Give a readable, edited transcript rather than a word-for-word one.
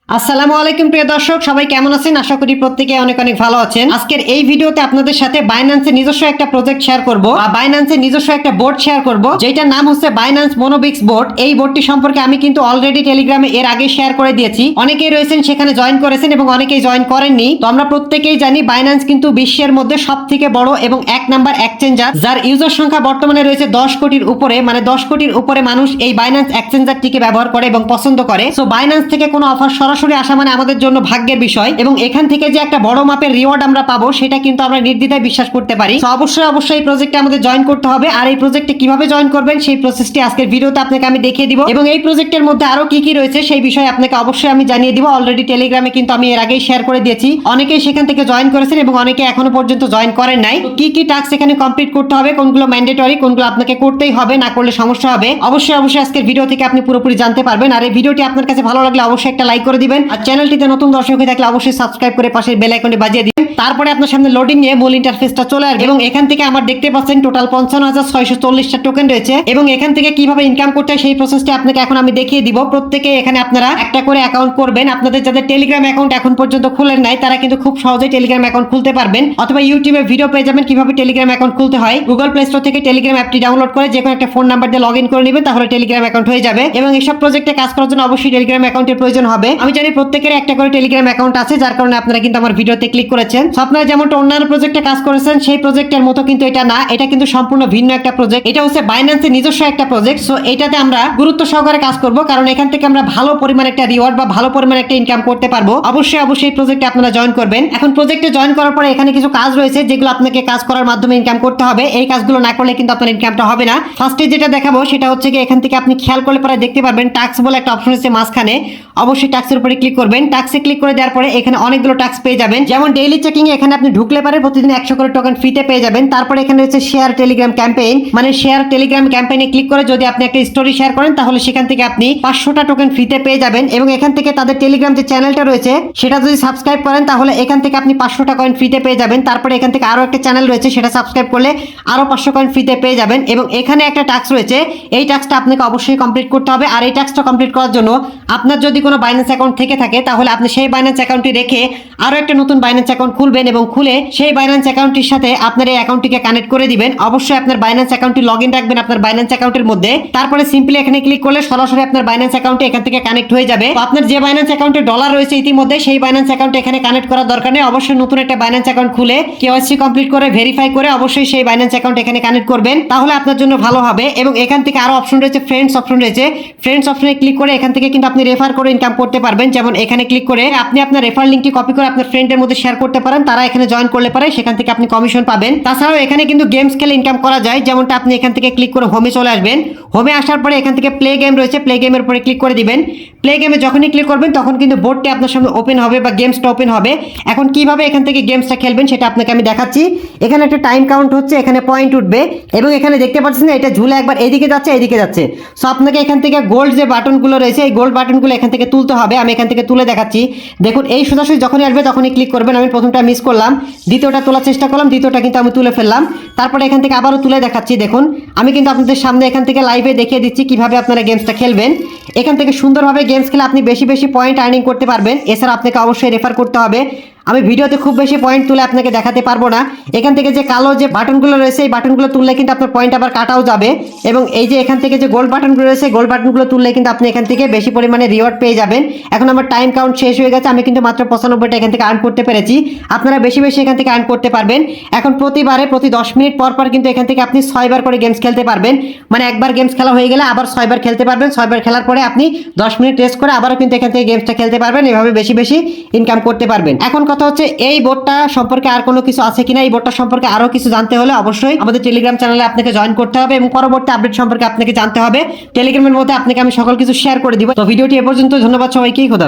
আসসালামু আলাইকুম প্রিয় দর্শক, সবাই কেমন আছেন? আশা করি প্রত্যেকে অনেক অনেক ভালো আছেন। আজকের এই ভিডিওতে আপনাদের সাথে বাইন্যান্সের নিজস্ব একটা প্রজেক্ট শেয়ার করব বা বাইন্যান্সের নিজস্ব একটা বোর্ড শেয়ার করব, যেটার নাম হচ্ছে বাইন্যান্স মোনোবিক্স বোর্ড। এই বোর্ডটি সম্পর্কে আমি কিন্তু অলরেডি টেলিগ্রামে এর আগে শেয়ার করে দিয়েছি। অনেকেই রয়েছেন সেখানে জয়েন করেছেন এবং অনেকেই জয়েন করেননি। তো আমরা প্রত্যেকেই জানি বাইন্যান্স কিন্তু বিশ্বের মধ্যে সবথেকে বড় এবং এক নাম্বার এক্সচেঞ্জার, যার ইউজার সংখ্যা বর্তমানে রয়েছে 10 কোটির উপরে। মানে 10 কোটির উপরে মানুষ এই বাইন্যান্স এক্সচেঞ্জারটিকে ব্যবহার করে এবং পছন্দ করে। সো বাইন্যান্স থেকে কোনো অফার সরাসরি আসা মানে আমাদের জন্য ভাগ্যের বিষয়, এবং এখান থেকে যে একটা বড় মাপের রিওয়ার্ড আমরা পাবো সেটা কিন্তু আমরা নির্দ্বিধায় বিশ্বাস করতে পারি। তো অবশ্যই এই প্রজেক্টে আমাদের জয়েন করতে হবে। আর এই প্রজেক্টে কিভাবে জয়েন করবেন সেই প্রসেসটি আজকের ভিডিওতে আপনাকে আমি দেখিয়ে দিব, এবং এই প্রজেক্টের মধ্যে আরো কি কি রয়েছে সেই বিষয়ে আপনাকে অবশ্যই আমি জানিয়ে দিব। অলরেডি টেলিগ্রামে কিন্তু আমি এর আগেই শেয়ার করে দিয়েছি। অনেকেই সেখান থেকে জয়েন করেছেন এবং অনেকে এখনো পর্যন্ত জয়েন করেন নাই। কি কি টাস্ক এখানে কমপ্লিট করতে হবে, কোনগুলো ম্যান্ডেটরি, কোনগুলো আপনাকে করতেই হবে, না করলে সমস্যা হবে, অবশ্যই আজকের ভিডিও থেকে আপনি পুরোপুরি জানতে পারবেন। আর এই ভিডিওটি আপনার কাছে ভালো লাগলে অবশ্যই একটা লাইক করে দিবেন, আর চ্যানেলটিতে নতুন দর্শক হয়ে থাকলে অবশ্যই সাবস্ক্রাইব করে পাশের বেল আইকনটি বাজিয়ে দিবেন। তারপরে আপনার সামনে লোডিং নিয়ে মূল ইন্টারফেসটা চলে আসবে, এবং এখান থেকে আমার দেখতে পাচ্ছেন টোটাল 55,640টা টোকেন রয়েছে। এবং এখান থেকে কিভাবে ইনকাম করতে হয় সেই প্রসেসটি আপনাকে এখন আমি দেখিয়ে দিব। প্রত্যেকে এখানে আপনারা একটা করে অ্যাকাউন্ট করবেন। আপনাদের যাদের টেলিগ্রাম অ্যাকাউন্ট এখন পর্যন্ত খুলেন নাই তারা কিন্তু খুব সহজেই টেলিগ্রাম অ্যাকাউন্ট খুলতে পারবেন, অথবা ইউটিউবে ভিডিও পেয়ে যাবেন কিভাবে টেলিগ্রাম অ্যাকাউন্ট খুলতে হয়। গুগল প্লে স্টোর থেকে টেলিগ্রাম অ্যাপটি ডাউনলোড করে যে কোনো একটা ফোন নাম্বার দিয়ে লগইন করে নেবেন, তাহলে টেলিগ্রাম অ্যাকাউন্ট হয়ে যাবে। এবং এইসব প্রজেক্টে কাজ করার জন্য অবশ্যই টেলিগ্রাম অ্যাকাউন্টের প্রয়োজন হবে। আমি জানি প্রত্যেকের একটা করে টেলিগ্রাম অ্যাকাউন্ট আছে, যার কারণে আপনারা কিন্তু আমার ভিডিওতে ক্লিক করেছেন। আপনারা যেমনটা অন্যান্য প্রজেক্টে কাজ করেছেন সেই প্রজেক্টের মতো কিন্তু এটা না, এটা কিন্তু সম্পূর্ণ ভিন্ন একটা প্রজেক্ট। এটা হচ্ছে বাইন্যান্সের নিজস্ব একটা প্রজেক্ট। সো এটাতে আমরা গুরুত্ব সহকারে কাজ করব, কারণ এখান থেকে আমরা ভালো পরিমাণে একটা রিওয়ার্ড বা ভালো পরিমাণে একটা ইনকাম করতে পারবো। অবশ্যই প্রজেক্টে আপনারা জয়েন করবেন। এখন প্রজেক্টে জয়েন করার পরে এখানে কিছু কাজ রয়েছে যেগুলো আপনাকে কাজ করার মাধ্যমে ইনকাম করতে হবে। এই কাজগুলো না করলে কিন্তু আপনার ইনকামটা হবে না। ফার্স্টে যেটা দেখাবো সেটা হচ্ছে কি, এখান থেকে আপনি খেয়াল করলে পরে দেখতে পারবেন টাস্ক বলে একটা অপশন আছে মাঝখানে। অবশ্যই টাস্কের উপরে ক্লিক করবেন। টাস্কে ক্লিক করে দেওয়ার পরে এখানে অনেকগুলো টাস্ক পেয়ে যাবেন, যেমন ডেইলি চেকিং এ এখানে আপনি ঢুকলে পারে প্রতিদিন 100 করে টোকেন ফ্রিতে পেয়ে যাবেন। তারপরে এখানে হচ্ছে শেয়ার টেলিগ্রাম ক্যাম্পেইন, মানে শেয়ার টেলিগ্রাম ক্যাম্পেইনে ক্লিক করে যদি আপনি একটা স্টোরি শেয়ার করেন তাহলে সেখান থেকে আপনি 500টা টোকেন ফ্রিতে পেয়ে যাবেন। এবং এখান থেকে তাদের টেলিগ্রাম যে চ্যানেলটা রয়েছে সেটা যদি সাবস্ক্রাইব করেন তাহলে এখান থেকে আপনি 500টা কয়েন ফ্রিতে পেয়ে যাবেন। তারপরে এখান থেকে আরো একটা চ্যানেল রয়েছে, সেটা সাবস্ক্রাইব করলে আরো 500 কয়েন ফ্রিতে পেয়ে যাবেন। এবং এখানে একটা টাস্ক রয়েছে, এই টাস্কটা আপনাকে অবশ্যই কমপ্লিট করতে হবে। আর এই টাস্কটা কমপ্লিট করার জন্য আপনার যদি কোনো বাইন্যান্স অ্যাকাউন্ট থেকে থাকে তাহলে আপনি সেই বাইন্যান্স অ্যাকাউন্টটি রেখে আরো একটা নতুন বাইন্যান্স অ্যাকাউন্ট খুলবেন, এবং খুলে সেই বাইন্যান্স অ্যাকাউন্টটির সাথে আপনার এই অ্যাকাউন্টটিকে কানেক্ট করে দিবেন। অবশ্যই আপনার বাইন্যান্স অ্যাকাউন্টটি লগইন রাখবেন আপনার বাইন্যান্স অ্যাকাউন্টের মধ্যে। তারপরে সিম্পলি এখানে ক্লিক করলে সরাসরি আপনার বাইন্যান্স অ্যাকাউন্টে এখান থেকে কানেক্ট হয়ে যাবে। তো আপনার যে বাইন্যান্স অ্যাকাউন্টে ডলার রয়েছে ইতিমধ্যে, সেই বাইন্যান্স অ্যাকাউন্টে এখানে কানেক্ট করার দরকার নেই। অবশ্যই নতুন একটা বাইন্যান্স অ্যাকাউন্ট খুলে কেওয়াইসি কমপ্লিট করে ভেরিফাই করে অবশ্যই সেই বাইন্যান্স অ্যাকাউন্ট এখানে কানেক্ট করবেন, তাহলে আপনার জন্য ভালো হবে। এবং এখান থেকে আরো অপশন রয়েছে, ফ্রেন্ডস অপশন রয়েছে। ফ্রেন্ডস অপশনে ক্লিক করে এখান থেকে কিন্তু আপনি রেফার করে ইনকাম করতে পারবেন। যেমন এখানে ক্লিক করে আপনি আপনার রেফার লিংকটি কপি করে আপনার ফ্রেন্ডের মধ্যে শেয়ার করতে পারেন, তারা এখানে জয়েন করলে পারে, সেখান থেকে আপনি কমিশন পাবেন। তাছাড়াও এখানে কিন্তু গেমস খেলে ইনকাম করা যায়, যেমনটা আপনি এখান থেকে ক্লিক করে হোমে চলে আসবেন। হোমে আসার পরে এখান থেকে প্লে গেম রয়েছে, প্লে গেমের উপরে ক্লিক করে দিবেন। প্লে গেমে যখনই ক্লিক করবেন তখন কিন্তু বোর্ডটি আপনার সামনে ওপেন হবে বা গেমসটা ওপেন হবে। এখন কিভাবে এখান থেকে গেমসটা খেলবেন সেটা আপনাকে আমি দেখাচ্ছি। এখানে একটা টাইম কাউন্ট হচ্ছে, এখানে পয়েন্ট উঠবে, এবং এখানে দেখতে পাচ্ছেন না এটা ঝুলে একবার এইদিকে যাচ্ছে এইদিকে যাচ্ছে। সো আপনাকে এখান থেকে গোল্ড যে বাটনগুলো রয়েছে এই গোল্ড বাটনগুলো এখান থেকে তুলতে হবে। আমি এখান থেকে তুলে দেখাচ্ছি। দেখুন এই সোজাসুজি যখনই আসবে তখনই ক্লিক করবেন। আমি প্রথমটা মিস করলাম, দ্বিতীয়টা তোলার চেষ্টা করলাম, দ্বিতীয়টা কিন্তু আমি তুলে ফেললাম। তারপরে এখান থেকে আবারও তুলে দেখাচ্ছি। দেখুন আমি কিন্তু আপনাদের সামনে এখান থেকে লাইভে দেখিয়ে দিচ্ছি কিভাবে আপনারা গেমসটা খেলবেন। এখান থেকে সুন্দরভাবে গেমস খেলে আপনি বেশি বেশি পয়েন্ট আর্নিং করতে পারবেন। এছাড়া আপনাকে অবশ্যই রেফার করতে হবে। আমি ভিডিওতে খুব বেশি পয়েন্ট তুলে আপনাকে দেখাতে পারবো না। এখান থেকে যে কালো যে বাটনগুলো রয়েছে এই বাটনগুলো তুললে কিন্তু আপনার পয়েন্ট আবার কাটাও যাবে। এবং এই যে এখান থেকে যে গোল্ড বাটনগুলো রয়েছে গোল্ড বাটনগুলো তুললে কিন্তু আপনি এখান থেকে বেশি পরিমাণে রিওয়ার্ড পেয়ে যাবেন। এখন আমার টাইম কাউন্ট শেষ হয়ে গেছে, আমি কিন্তু মাত্র 95টা এখান থেকে আর্ন করতে পেরেছি। আপনারা বেশি বেশি এখান থেকে আর্ন করতে পারবেন। এখন প্রতি 10 মিনিট পর পর কিন্তু এখান থেকে আপনি 6 বার করে গেমস খেলতে পারবেন। মানে একবার গেমস খেলা হয়ে গেলে আবার 6 বার খেলতে পারবেন। 6 বার খেলার পরে আপনি 10 মিনিট রেস্ট করে আবারও কিন্তু এখান থেকে গেমসটা খেলতে পারবেন। এভাবে বেশি বেশি ইনকাম করতে পারবেন। এখন কথা হচ্ছে এই বোর্ডটা সম্পর্কে আর কোনো কিছু আছে কিনা, এই বোর্ডটা সম্পর্কে আরো কিছু জানতে হলে অবশ্যই আমাদের টেলিগ্রাম চ্যানেলে আপনাকে জয়েন করতে হবে, এবং পরবর্তী আপডেট সম্পর্কে আপনাকে জানতে হবে। টেলিগ্রামের মধ্যে আপনাকে আমি সকল কিছু শেয়ার করে দিব। তো ভিডিওটি এ পর্যন্ত, ধন্যবাদ সবাইকে, খোদা।